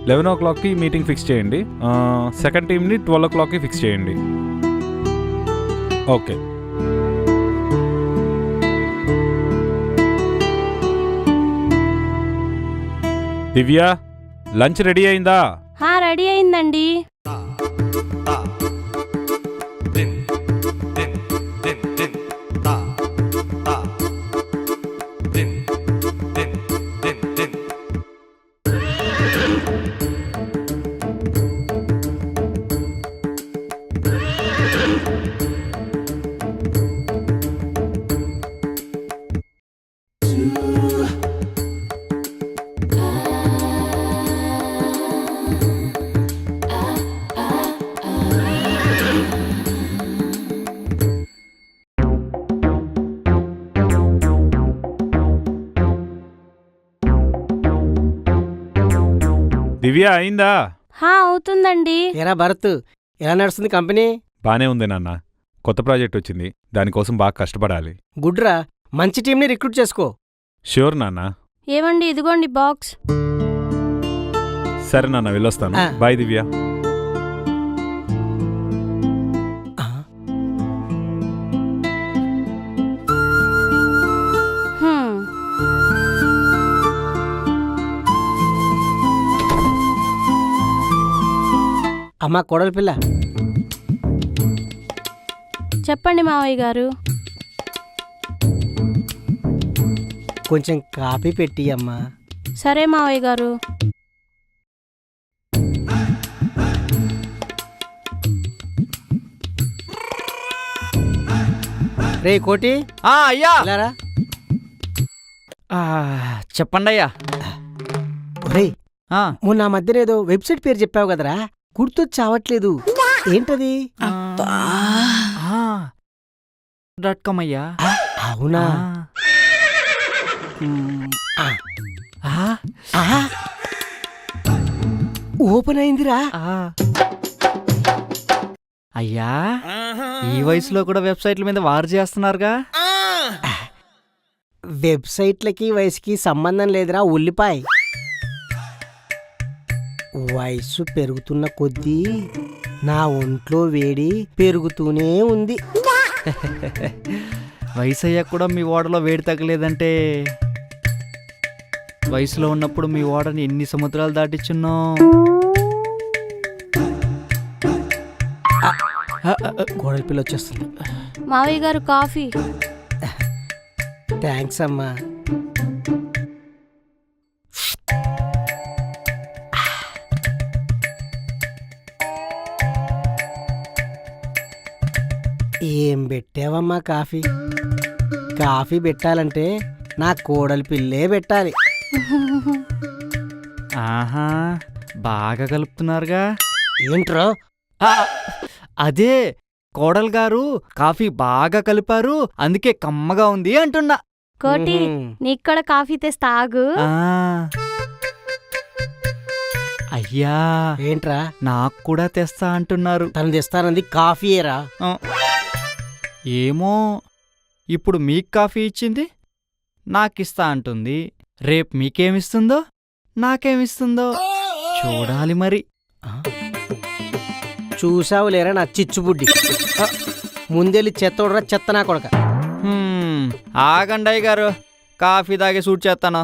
11 meeting fix చేయండి. Second టీమ్ని 12 fix చేయండి. ఓకే. దివ్య, లంచ్ రెడీ అయిందా? రెడీ అయిందండి. దివ్య, అయిందా? అవుతుందండి. ఏరా భరత్, ఎలా నడుస్తుంది కంపెనీ? బానే ఉంది నాన్న. కొత్త ప్రాజెక్ట్ వచ్చింది, దానికోసం బాగా కష్టపడాలి. గుడ్రా, మంచి టీంని రిక్రూట్ చేసుకో. ష్యూర్ నాన్న. ఏవండి, ఇదిగోండి బాక్స్. సరే నాన్న, వెళ్ళొస్తాను. బాయ్ దివ్య. అమ్మా కోడలి పిల్ల, చెప్పండి మావయ్య గారు. కొంచెం కాఫీ పెట్టి అమ్మా. సరే మావయ్య గారు. రే కోటి. అయ్యా. చెప్పండి అయ్యా. రే, మొన్న మధ్యన ఏదో వెబ్సైట్ పేరు చెప్పావు కదరా, గుర్తొచ్చావట్లేదు. ఏంటది? .com అయ్యా. అవునా? ఓపెన్ అయిందిరా. అయ్యా, ఈ వయసులో కూడా వెబ్సైట్ల మీద వారు చేస్తున్నారుగా. వెబ్సైట్లకి వయసుకి సంబంధం లేదురా ఉల్లిపాయ్. వయసు పెరుగుతున్న కొద్దీ నా ఒంట్లో వేడి పెరుగుతూనే ఉంది. వయసు అయ్యాక కూడా మీ ఓడలో వేడి తగ్గలేదంటే, వయసులో ఉన్నప్పుడు మీ ఓడని ఎన్ని సముద్రాలు దాటిచ్చున్నాం. కోడలి పిల్ల వచ్చేస్తుంది. మావయ్య గారు కాఫీ. థ్యాంక్స్ అమ్మా. ఏం పెట్టావమ్మా కాఫీ? కాఫీ పెట్టాలంటే నా కోడలి పిల్లే పెట్టాలి. ఆహా, బాగా కలుపుతున్నారుగా. ఏంట్రో? అదే, కోడలు గారు కాఫీ బాగా కలిపారు, అందుకే కమ్మగా ఉంది అంటున్నా. కోటి, నీకు కూడా కాఫీ తెస్తా, ఆగు. అయ్యా, ఏంట్రా? నాకు కూడా తెస్తా అంటున్నారు. తను తెస్తానంది కాఫీయేరా. ఏమో, ఇప్పుడు మీకు కాఫీ ఇచ్చింది, నాకిస్తా అంటుంది. రేపు మీకేమిస్తుందో నాకేమిస్తుందో చూడాలి మరి. చూసావు లేరా నా చిచ్చుబుడ్డి? ముందెళ్ళి చెత్తోడరా చెత్త నా కొడక. ఆగండయ్య గారు, కాఫీ తాగి సూట్ చేస్తాను.